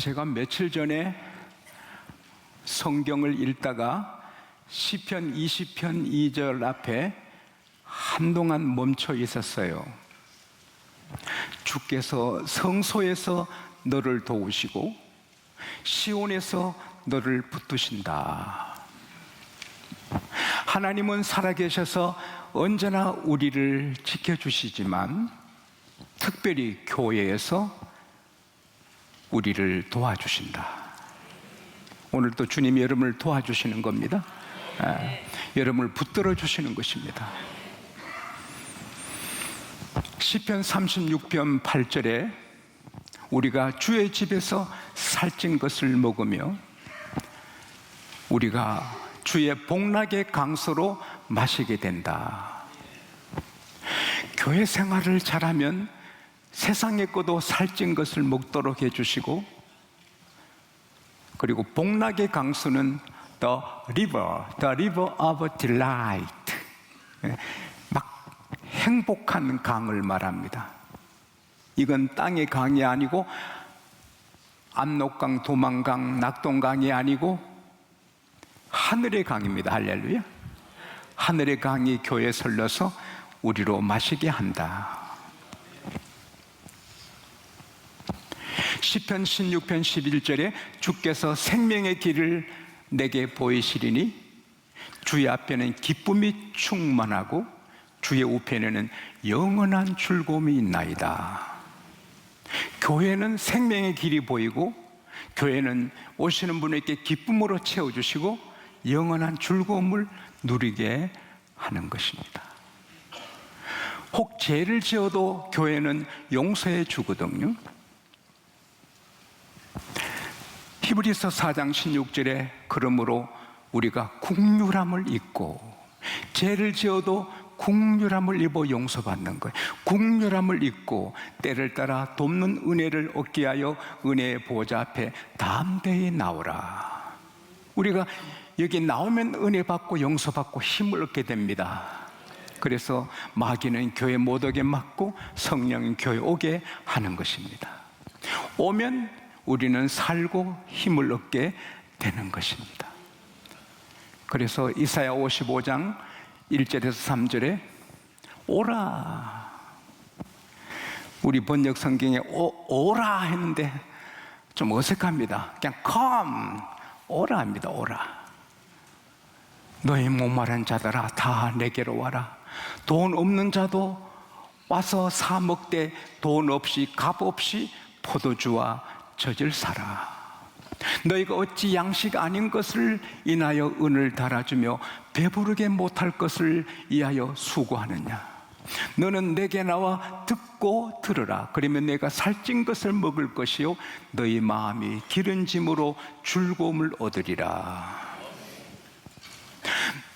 제가 며칠 전에 성경을 읽다가 시편 20편 2절 앞에 한동안 멈춰 있었어요. 주께서 성소에서 너를 도우시고 시온에서 너를 붙드신다. 하나님은 살아계셔서 언제나 우리를 지켜주시지만 특별히 교회에서 우리를 도와주신다. 오늘도 주님이 여러분을 도와주시는 겁니다. 여러분을 붙들어 주시는 것입니다. 시편 36편 8절에 우리가 주의 집에서 살찐 것을 먹으며 우리가 주의 복락의 강소로 마시게 된다. 교회 생활을 잘하면 세상의 것도 살찐 것을 먹도록 해주시고, 그리고 복락의 강수는 the river of delight, 막 행복한 강을 말합니다. 이건 땅의 강이 아니고 압록강, 도만강, 낙동강이 아니고 하늘의 강입니다. 할렐루야. 하늘의 강이 교회에 설려서 우리로 마시게 한다. 시편 16편 11절에 주께서 생명의 길을 내게 보이시리니 주의 앞에는 기쁨이 충만하고 주의 우편에는 영원한 즐거움이 있나이다. 교회는 생명의 길이 보이고 교회는 오시는 분에게 기쁨으로 채워주시고 영원한 즐거움을 누리게 하는 것입니다. 혹 죄를 지어도 교회는 용서해 주거든요. 히브리서 4장 16절에 그러므로 우리가 긍휼함을 입고 죄를 지어도 긍휼함을 입어 용서받는 거예요. 긍휼함을 입고 때를 따라 돕는 은혜를 얻게 하여 은혜의 보좌 앞에 담대히 나오라. 우리가 여기 나오면 은혜 받고 용서받고 힘을 얻게 됩니다. 그래서 마귀는 교회 못 오게 막고 성령은 교회 오게 하는 것입니다. 오면 우리는 살고 힘을 얻게 되는 것입니다. 그래서 이사야 55장 1절에서 3절에 오라, 우리 번역 성경에 오라 했는데 좀 어색합니다. 그냥 come, 오라 합니다. 오라. 너희 목마른 자들아 다 내게로 와라. 돈 없는 자도 와서 사 먹되 돈 없이 값 없이 포도주와 젖을 사라. 너희가 어찌 양식 아닌 것을 인하여 은을 달아주며 배부르게 못할 것을 이하여 수고하느냐. 너는 내게 나와 듣고 들으라. 그러면 내가 살찐 것을 먹을 것이요 너희 마음이 기름짐으로 즐거움을 얻으리라.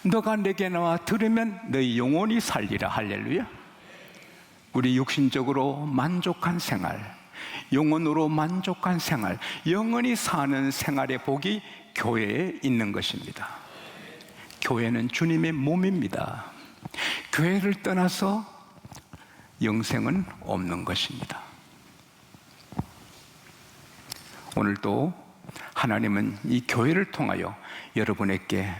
너가 내게 나와 들으면 너희 영혼이 살리라. 할렐루야. 우리 육신적으로 만족한 생활, 영혼으로 만족한 생활, 영원히 사는 생활의 복이 교회에 있는 것입니다. 교회는 주님의 몸입니다. 교회를 떠나서 영생은 없는 것입니다. 오늘도 하나님은 이 교회를 통하여 여러분에게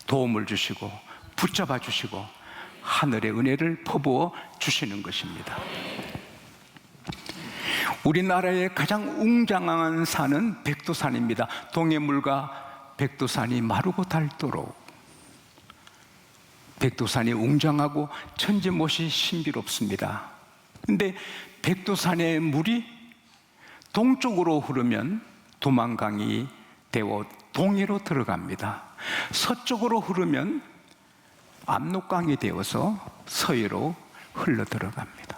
도움을 주시고 붙잡아 주시고 하늘의 은혜를 퍼부어 주시는 것입니다. 우리나라의 가장 웅장한 산은 백두산입니다. 동해물과 백두산이 마르고 닳도록 백두산이 웅장하고 천지못이 신비롭습니다. 그런데 백두산의 물이 동쪽으로 흐르면 두만강이 되어 동해로 들어갑니다. 서쪽으로 흐르면 압록강이 되어서 서해로 흘러 들어갑니다.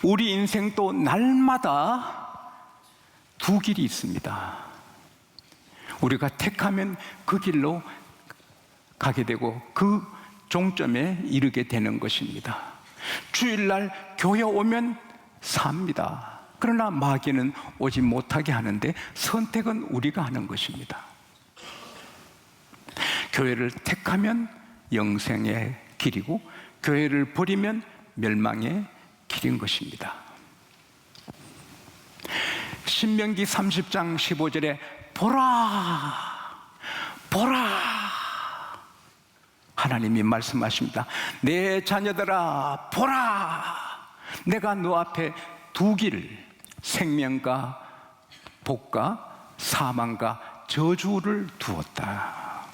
우리 인생도 날마다 두 길이 있습니다. 우리가 택하면 그 길로 가게 되고 그 종점에 이르게 되는 것입니다. 주일날 교회 오면 삽니다. 그러나 마귀는 오지 못하게 하는데 선택은 우리가 하는 것입니다. 교회를 택하면 영생의 길이고 교회를 버리면 멸망의 길인 것입니다. 신명기 30장 15절에 보라, 보라, 하나님이 말씀하십니다. 내 자녀들아 보라, 내가 너 앞에 두 길, 생명과 복과 사망과 저주를 두었다.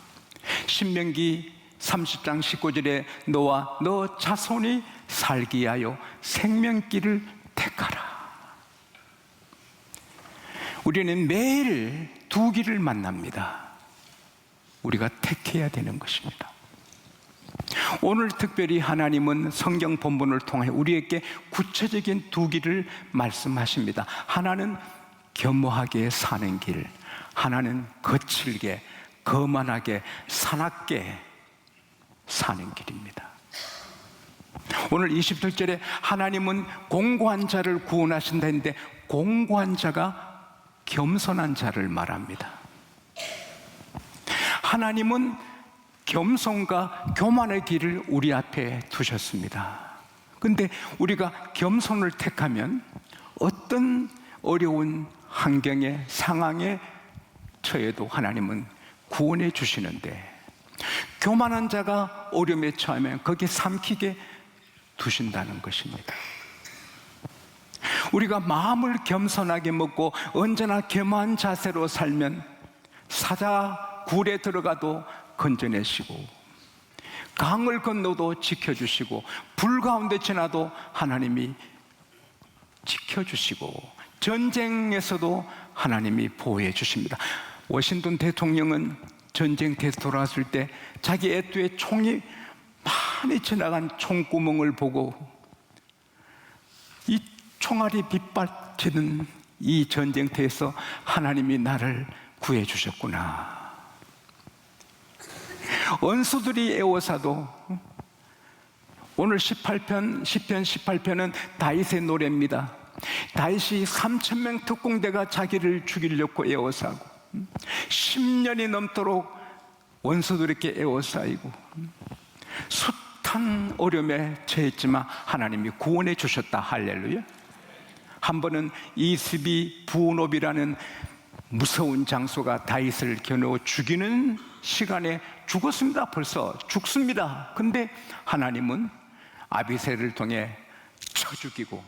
신명기 30장 19절에 너와 너 자손이 살기 위하여 생명길을 택하라. 우리는 매일 두 길을 만납니다. 우리가 택해야 되는 것입니다. 오늘 특별히 하나님은 성경 본문을 통해 우리에게 구체적인 두 길을 말씀하십니다. 하나는 겸허하게 사는 길, 하나는 거칠게, 거만하게, 사납게 사는 길입니다. 오늘 27절에 하나님은 공고한 자를 구원하신다 했는데 공고한 자가 겸손한 자를 말합니다. 하나님은 겸손과 교만의 길을 우리 앞에 두셨습니다. 그런데 우리가 겸손을 택하면 어떤 어려운 환경에, 상황에 처해도 하나님은 구원해 주시는데, 교만한 자가 어려움에 처하면 거기에 삼키게 두신다는 것입니다. 우리가 마음을 겸손하게 먹고 언제나 겸허한 자세로 살면 사자 굴에 들어가도 건져내시고, 강을 건너도 지켜주시고, 불 가운데 지나도 하나님이 지켜주시고, 전쟁에서도 하나님이 보호해 주십니다. 워싱턴 대통령은 전쟁터에 돌아왔을 때 자기 애투에 총이 많이 지나간 총구멍을 보고 이 총알이 빗발치는 이 전쟁터에서 하나님이 나를 구해 주셨구나. 원수들이 애워사도, 오늘 18편, 10편 18편은 다윗의 노래입니다. 다윗이 3,000명 특공대가 자기를 죽이려고 애워싸고 10년이 넘도록 원수들에게 애워싸이고 숱한 어려움에 처했지만 하나님이 구원해 주셨다. 할렐루야. 한 번은 이스비 부온업이라는 무서운 장소가 다윗을 겨누어 죽이는 시간에 죽었습니다. 벌써 죽습니다. 근데 하나님은 아비새를 통해 쳐 죽이고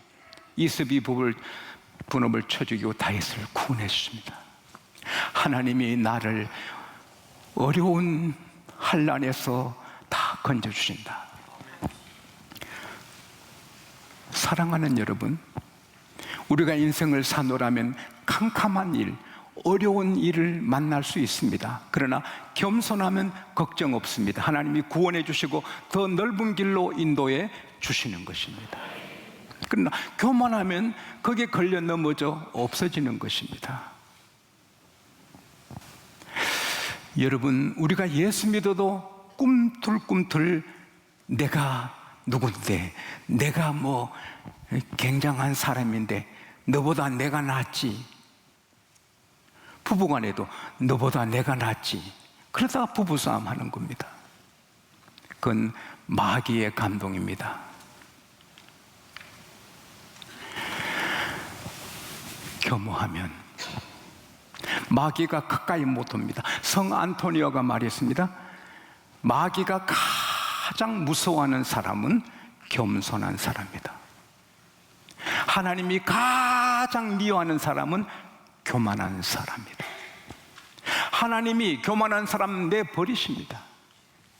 이스비 분업을 쳐 죽이고 다윗을 구원해 주십니다. 하나님이 나를 어려운 환난에서 다 건져 주신다. 사랑하는 여러분, 우리가 인생을 사노라면 캄캄한 일, 어려운 일을 만날 수 있습니다. 그러나 겸손하면 걱정 없습니다. 하나님이 구원해 주시고 더 넓은 길로 인도해 주시는 것입니다. 그러나 교만하면 거기에 걸려 넘어져 없어지는 것입니다. 여러분, 우리가 예수 믿어도 꿈틀꿈틀 내가 누군데, 내가 뭐 굉장한 사람인데 너보다 내가 낫지, 부부간에도 너보다 내가 낫지, 그러다가 부부싸움 하는 겁니다. 그건 마귀의 감동입니다. 겸허하면 마귀가 가까이 못 옵니다. 성 안토니오가 말했습니다. 마귀가 가장 무서워하는 사람은 겸손한 사람이다. 하나님이 가장 미워하는 사람은 교만한 사람이다. 하나님이 교만한 사람 내버리십니다.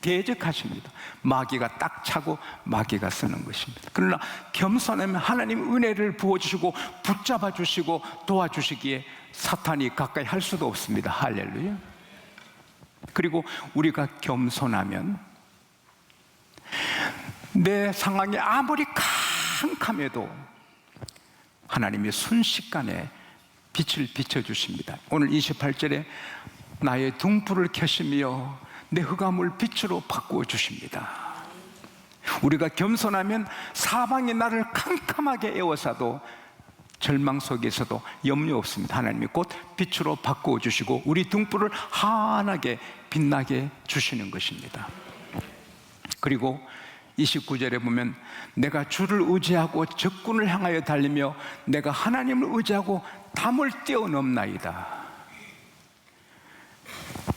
대적하십니다. 마귀가 딱 차고 마귀가 쓰는 것입니다. 그러나 겸손하면 하나님 은혜를 부어주시고 붙잡아 주시고 도와주시기에 사탄이 가까이 할 수도 없습니다. 할렐루야. 그리고 우리가 겸손하면 내 상황이 아무리 캄캄해도 하나님이 순식간에 빛을 비춰주십니다. 오늘 28절에 나의 등불을 켜시며 내 흑암을 빛으로 바꾸어 주십니다. 우리가 겸손하면 사방이 나를 캄캄하게 에워싸도 절망 속에서도 염려 없습니다. 하나님이 곧 빛으로 바꾸어 주시고 우리 등불을 환하게 빛나게 주시는 것입니다. 그리고 29절에 보면 내가 주를 의지하고 적군을 향하여 달리며 내가 하나님을 의지하고 담을 뛰어넘나이다.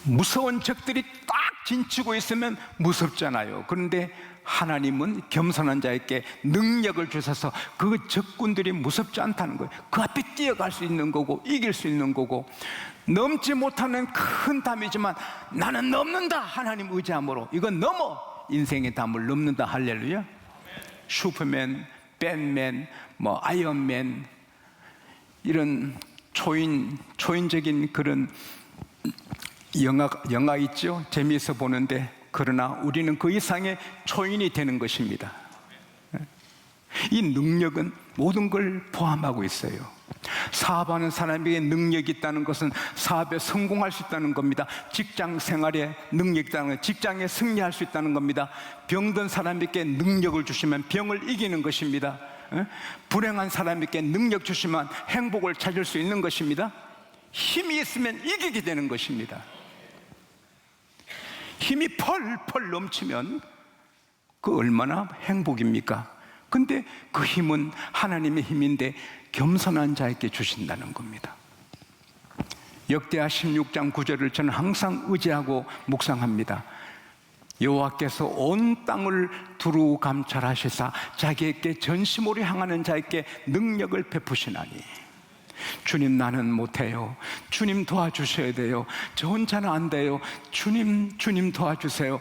무서운 적들이 딱 진치고 있으면 무섭잖아요. 그런데 하나님은 겸손한 자에게 능력을 주셔서 그 적군들이 무섭지 않다는 거예요. 그 앞에 뛰어갈 수 있는 거고 이길 수 있는 거고, 넘지 못하는 큰 담이지만 나는 넘는다, 하나님 의지함으로. 이건 넘어, 인생의 담을 넘는다. 할렐루야. 슈퍼맨, 밴맨, 아이언맨, 이런 초인적인 그런 영화 있죠. 재미있어 보는데, 그러나 우리는 그 이상의 초인이 되는 것입니다. 이 능력은 모든 걸 포함하고 있어요. 사업하는 사람에게 능력이 있다는 것은 사업에 성공할 수 있다는 겁니다. 직장 생활에 능력이 있다는 것, 직장에 승리할 수 있다는 겁니다. 병든 사람에게 능력을 주시면 병을 이기는 것입니다. 불행한 사람에게 능력 주시면 행복을 찾을 수 있는 것입니다. 힘이 있으면 이기게 되는 것입니다. 힘이 펄펄 넘치면 그 얼마나 행복입니까? 근데 그 힘은 하나님의 힘인데 겸손한 자에게 주신다는 겁니다. 역대하 16장 9절을 저는 항상 의지하고 묵상합니다. 여호와께서 온 땅을 두루 감찰하시사 자기에게 전심으로 향하는 자에게 능력을 베푸시나니, 주님 나는 못해요, 주님 도와주셔야 돼요, 저 혼자는 안 돼요, 주님 도와주세요.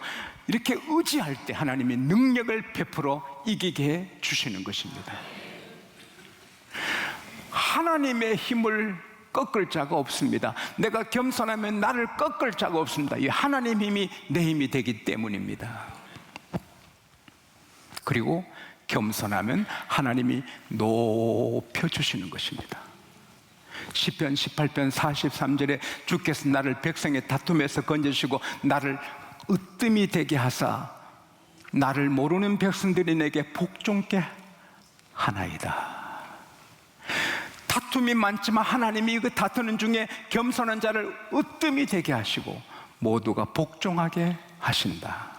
이렇게 의지할 때 하나님이 능력을 베풀어 이기게 해 주시는 것입니다. 하나님의 힘을 꺾을 자가 없습니다. 내가 겸손하면 나를 꺾을 자가 없습니다. 이 하나님 힘이 내 힘이 되기 때문입니다. 그리고 겸손하면 하나님이 높여주시는 것입니다. 시편 18편 43절에 주께서 나를 백성의 다툼에서 건져주시고 나를 으뜸이 되게 하사 나를 모르는 백성들이 내게 복종케 하나이다. 다툼이 많지만 하나님이 그 다투는 중에 겸손한 자를 으뜸이 되게 하시고 모두가 복종하게 하신다.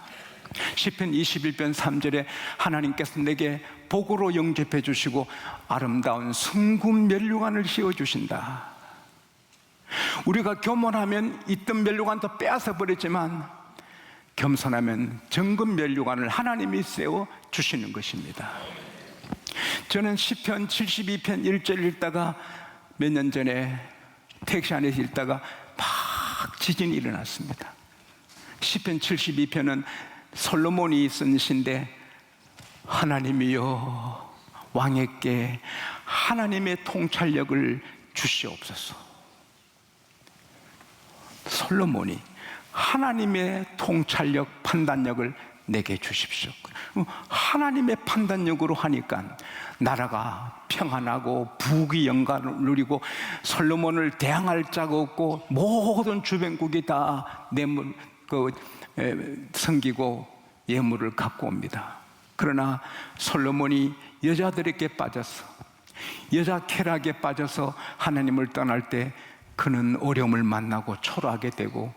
시편 21편 3절에 하나님께서 내게 복으로 영접해 주시고 아름다운 순금 면류관을 씌워 주신다. 우리가 교만하면 있던 면류관도 빼앗아 버리지만 겸손하면 정금 면류관을 하나님이 세워 주시는 것입니다. 저는 시편 72편 1절 읽다가 몇 년 전에 택시 안에서 읽다가 막 지진이 일어났습니다. 시편 72편은 솔로몬이 쓴 시인데, 하나님이여 왕에게 하나님의 통찰력을 주시옵소서. 솔로몬이 하나님의 통찰력, 판단력을 내게 주십시오. 하나님의 판단력으로 하니까 나라가 평안하고 부귀 영광을 누리고 솔로몬을 대항할 자가 없고 모든 주변국이 다 섬기고 예물을 갖고 옵니다. 그러나 솔로몬이 여자들에게 빠져서, 여자 쾌락에 빠져서 하나님을 떠날 때 그는 어려움을 만나고 초라하게 되고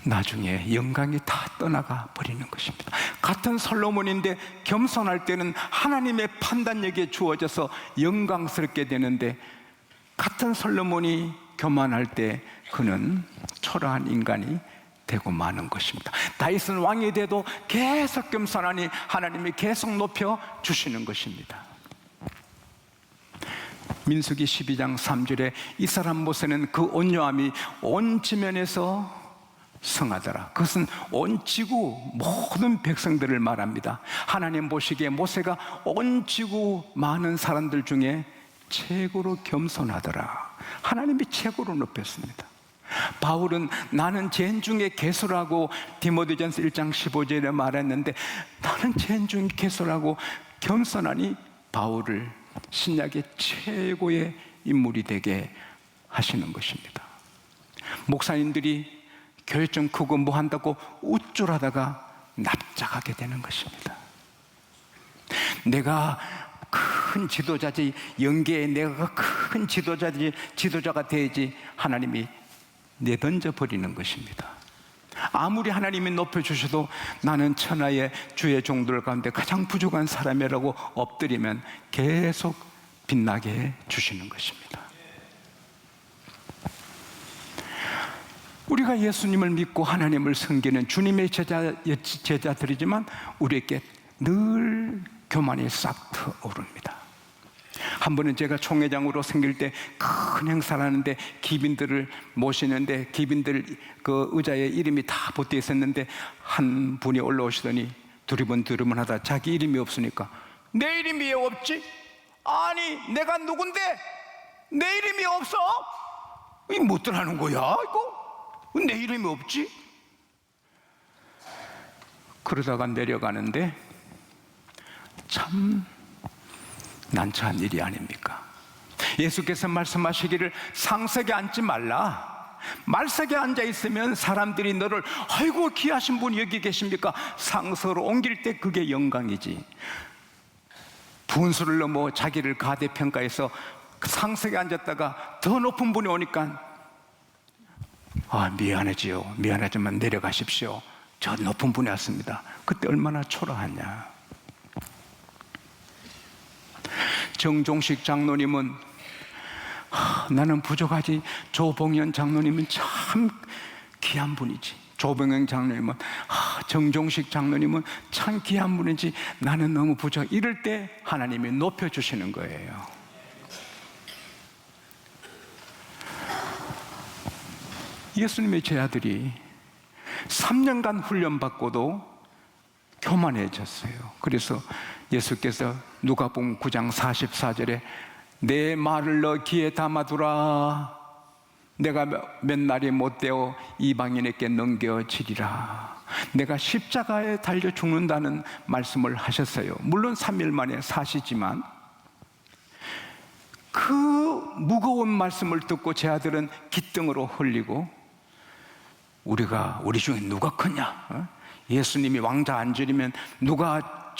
나중에 영광이 다 떠나가 버리는 것입니다. 같은 솔로몬인데 겸손할 때는 하나님의 판단력에 주어져서 영광스럽게 되는데, 같은 솔로몬이 교만할 때 그는 초라한 인간이 되고 마는 것입니다. 다윗은 왕이 돼도 계속 겸손하니 하나님이 계속 높여 주시는 것입니다. 민수기 12장 3절에 이 사람 모세는 그 온유함이 온 지면에서 성하더라. 그것은 온 지구 모든 백성들을 말합니다. 하나님 보시기에 모세가 온 지구 많은 사람들 중에 최고로 겸손하더라. 하나님이 최고로 높였습니다. 바울은 나는 죄인 중에 개소라고 디모데전서 1장 15절에 말했는데, 나는 죄인 중에 개소라고 겸손하니 바울을 신약의 최고의 인물이 되게 하시는 것입니다. 목사님들이 교회 좀 크고 뭐 한다고 우쭐하다가 납작하게 되는 것입니다. 내가 큰 지도자지, 영계에 내가 큰 지도자가 돼야지 하나님이 내던져 버리는 것입니다. 아무리 하나님이 높여주셔도 나는 천하의 주의 종들 가운데 가장 부족한 사람이라고 엎드리면 계속 빛나게 해 주시는 것입니다. 우리가 예수님을 믿고 하나님을 섬기는 주님의 제자들이지만 우리에게 늘 교만이 싹 트오릅니다. 한 번은 제가 총회장으로 생길 때 큰 행사를 하는데 기빈들을 모시는데 기빈들 그 의자에 이름이 다 붙어 있었는데 한 분이 올라오시더니 두리번 하다 자기 이름이 없으니까 내 이름이 왜 없지? 아니 내가 누군데 내 이름이 없어? 이 뭣들 하는 거야 이거? 내 이름이 없지? 그러다가 내려가는데 참 난처한 일이 아닙니까? 예수께서 말씀하시기를 상석에 앉지 말라. 말석에 앉아 있으면 사람들이 너를 아이고 귀하신 분이 여기 계십니까? 상석으로 옮길 때 그게 영광이지. 분수를 넘어 자기를 가대평가해서 상석에 앉았다가 더 높은 분이 오니까 미안하지요. 미안하지만 내려가십시오. 저 높은 분이 왔습니다. 그때 얼마나 초라하냐. 정종식 장로님은 나는 부족하지. 조봉현 장로님은 참 귀한 분이지. 조봉현 장로님은 정종식 장로님은 참 귀한 분이지. 나는 너무 부족해. 이럴 때 하나님이 높여주시는 거예요. 예수님의 제자들이 3년간 훈련받고도 교만해졌어요. 그래서 예수께서 누가복음 9장 44절에 내 말을 너 귀에 담아두라. 내가 몇 날이 못되어 이방인에게 넘겨지리라. 내가 십자가에 달려 죽는다는 말씀을 하셨어요. 물론 3일 만에 사시지만 그 무거운 말씀을 듣고 제 아들은 기등으로 흘리고 우리 중에 누가 크냐? 예수님이 왕자 앉으려면 누가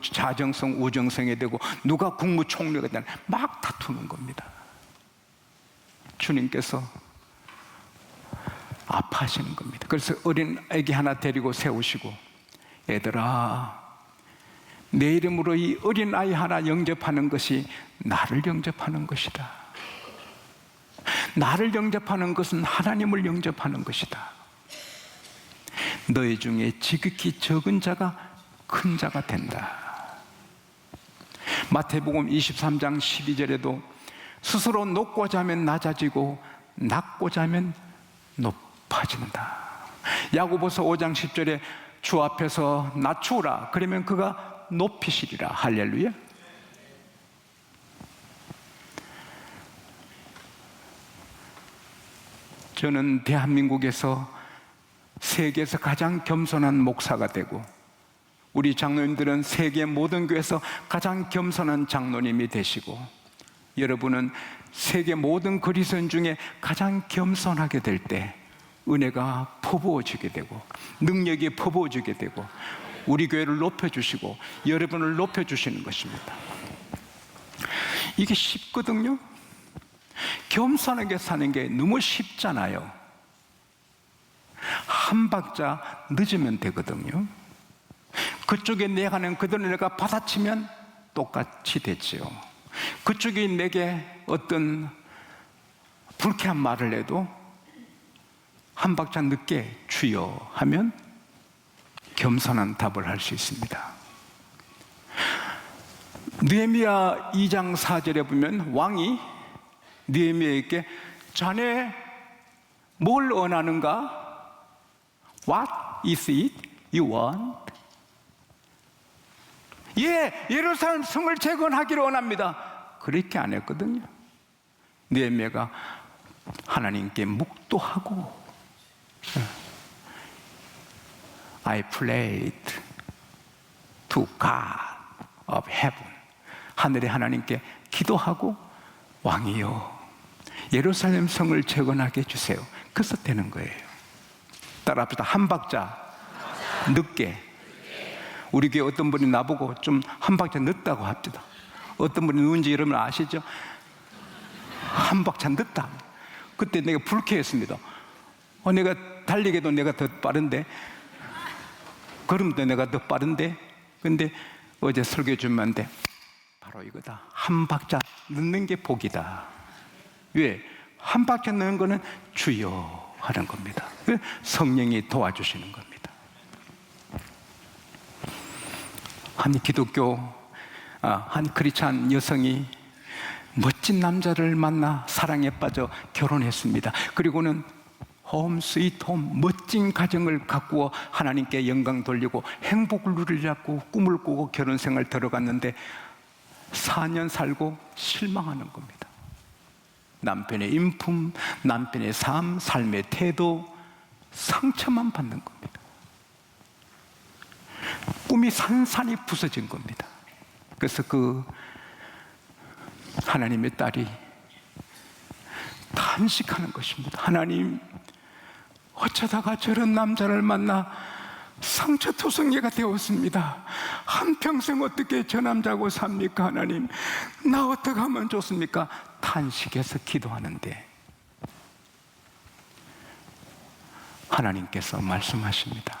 자정성 우정성이 되고 누가 국무총리가 되나 막 다투는 겁니다. 주님께서 아파하시는 겁니다. 그래서 어린 아기 하나 데리고 세우시고 얘들아 내 이름으로 이 어린 아이 하나 영접하는 것이 나를 영접하는 것이다. 나를 영접하는 것은 하나님을 영접하는 것이다. 너희 중에 지극히 적은 자가 큰 자가 된다. 마태복음 23장 12절에도 스스로 높고자 하면 낮아지고 낮고자 하면 높아진다. 야고보서 5장 10절에 주 앞에서 낮추라 그러면 그가 높이시리라. 할렐루야. 저는 대한민국에서 세계에서 가장 겸손한 목사가 되고 우리 장로님들은 세계 모든 교회에서 가장 겸손한 장로님이 되시고 여러분은 세계 모든 그리스도인 중에 가장 겸손하게 될 때 은혜가 퍼부어지게 되고 능력이 퍼부어지게 되고 우리 교회를 높여주시고 여러분을 높여주시는 것입니다. 이게 쉽거든요. 겸손하게 사는 게 너무 쉽잖아요. 한 박자 늦으면 되거든요. 그쪽에 내가는 그대로 내가 받아치면 똑같이 되지요. 그쪽이 내게 어떤 불쾌한 말을 해도 한 박자 늦게 주여 하면 겸손한 답을 할 수 있습니다. 느헤미야 2장 4절에 보면 왕이 느헤미야에게 자네 뭘 원하는가? What is it you want? 예루살렘 성을 재건하기를 원합니다. 그렇게 안 했거든요. 느헤미야가 하나님께 묵도하고 I prayed to God of heaven. 하늘의 하나님께 기도하고 왕이요 예루살렘 성을 재건하게 해주세요. 그래서 되는 거예요. 따라합시다. 한 박자 늦게. 우리 교회 어떤 분이 나보고 좀 한 박자 늦다고 합니다. 어떤 분이 누군지 여러분 아시죠? 한 박자 늦다. 그때 내가 불쾌했습니다. 내가 달리기도 내가 더 빠른데, 걸음도 내가 더 빠른데. 근데 어제 설교해 주면데 바로 이거다. 한 박자 넣는 게 복이다. 왜? 한 박자 넣는 거는 주여 하는 겁니다. 성령이 도와주시는 겁니다. 한 기독교, 한 크리스찬 여성이 멋진 남자를 만나 사랑에 빠져 결혼했습니다. 그리고는 홈 스위트 홈, 멋진 가정을 가꾸어 하나님께 영광 돌리고 행복을 누리려고 꿈을 꾸고 결혼 생활 들어갔는데 4년 살고 실망하는 겁니다. 남편의 인품, 남편의 삶, 삶의 태도, 상처만 받는 겁니다. 꿈이 산산이 부서진 겁니다. 그래서 그 하나님의 딸이 탄식하는 것입니다. 하나님, 어쩌다가 저런 남자를 만나 상처투성이가 되었습니다. 한평생 어떻게 저 남자하고 삽니까? 하나님, 나 어떻게 하면 좋습니까? 탄식해서 기도하는데 하나님께서 말씀하십니다.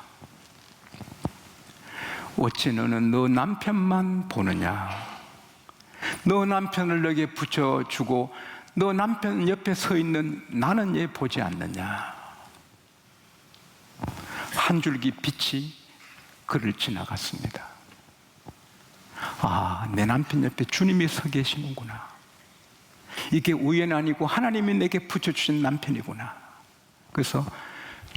어찌 너는 너 남편만 보느냐? 너 남편을 너에게 붙여주고 너 남편 옆에 서 있는 나는 얘 보지 않느냐? 한 줄기 빛이 그를 지나갔습니다. 내 남편 옆에 주님이 서 계시는구나. 이게 우연 아니고 하나님이 내게 붙여주신 남편이구나. 그래서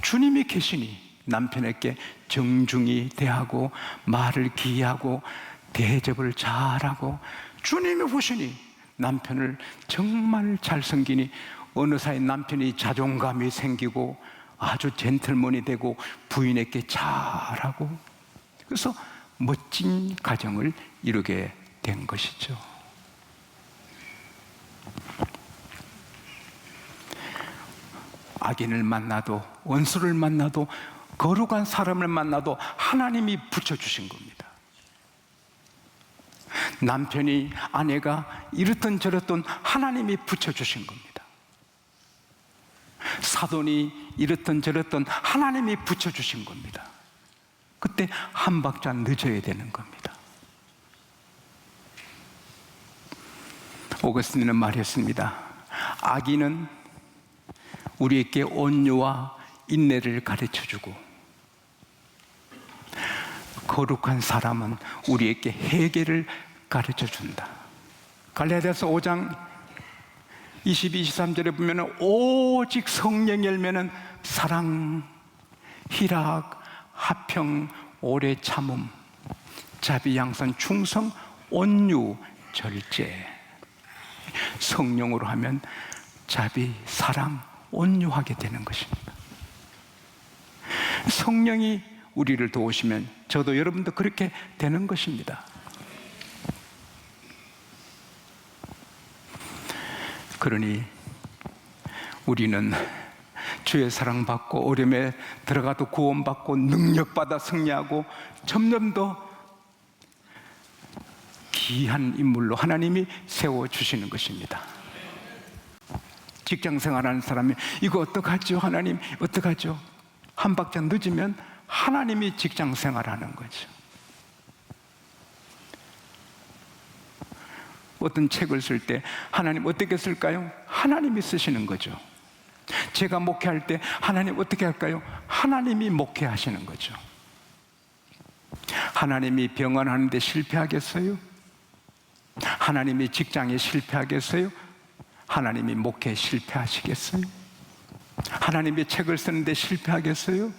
주님이 계시니 남편에게 정중히 대하고 말을 기이하고 대접을 잘하고, 주님이 보시니 남편을 정말 잘 섬기니 어느 사이 남편이 자존감이 생기고 아주 젠틀맨이 되고 부인에게 잘하고, 그래서 멋진 가정을 이루게 된 것이죠. 악인을 만나도 원수를 만나도 거룩한 사람을 만나도 하나님이 붙여주신 겁니다. 남편이 아내가 이렇든 저렇든 하나님이 붙여주신 겁니다. 사돈이 이렇든 저렇든 하나님이 붙여주신 겁니다. 그때 한 박자 늦어야 되는 겁니다. 오거스틴은 말했습니다. 악인은 우리에게 온유와 인내를 가르쳐주고 거룩한 사람은 우리에게 회개를 가르쳐준다. 갈라디아서 5장 22, 23절에 보면 오직 성령 열매는 사랑, 희락, 화평, 오래 참음, 자비, 양선, 충성, 온유, 절제. 성령으로 하면 자비, 사랑, 온유하게 되는 것입니다. 성령이 우리를 도우시면 저도 여러분도 그렇게 되는 것입니다. 그러니 우리는 주의 사랑받고 어려움에 들어가도 구원받고 능력받아 승리하고 점점 더 귀한 인물로 하나님이 세워주시는 것입니다. 직장 생활하는 사람이 이거 어떡하죠? 하나님 어떡하죠? 한 박자 늦으면 하나님이 직장 생활하는 거죠. 어떤 책을 쓸 때 하나님 어떻게 쓸까요? 하나님이 쓰시는 거죠. 제가 목회할 때 하나님 어떻게 할까요? 하나님이 목회하시는 거죠. 하나님이 병원하는데 실패하겠어요? 하나님이 직장에 실패하겠어요? 하나님이 목회에 실패하시겠어요? 하나님이 책을 쓰는데 실패하겠어요?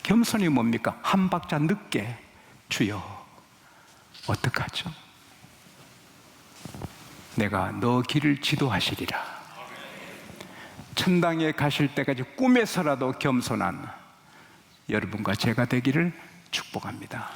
겸손이 뭡니까? 한 박자 늦게 주여 어떡하죠? 내가 너 길을 지도하시리라. 천당에 가실 때까지 꿈에서라도 겸손한 여러분과 제가 되기를 축복합니다.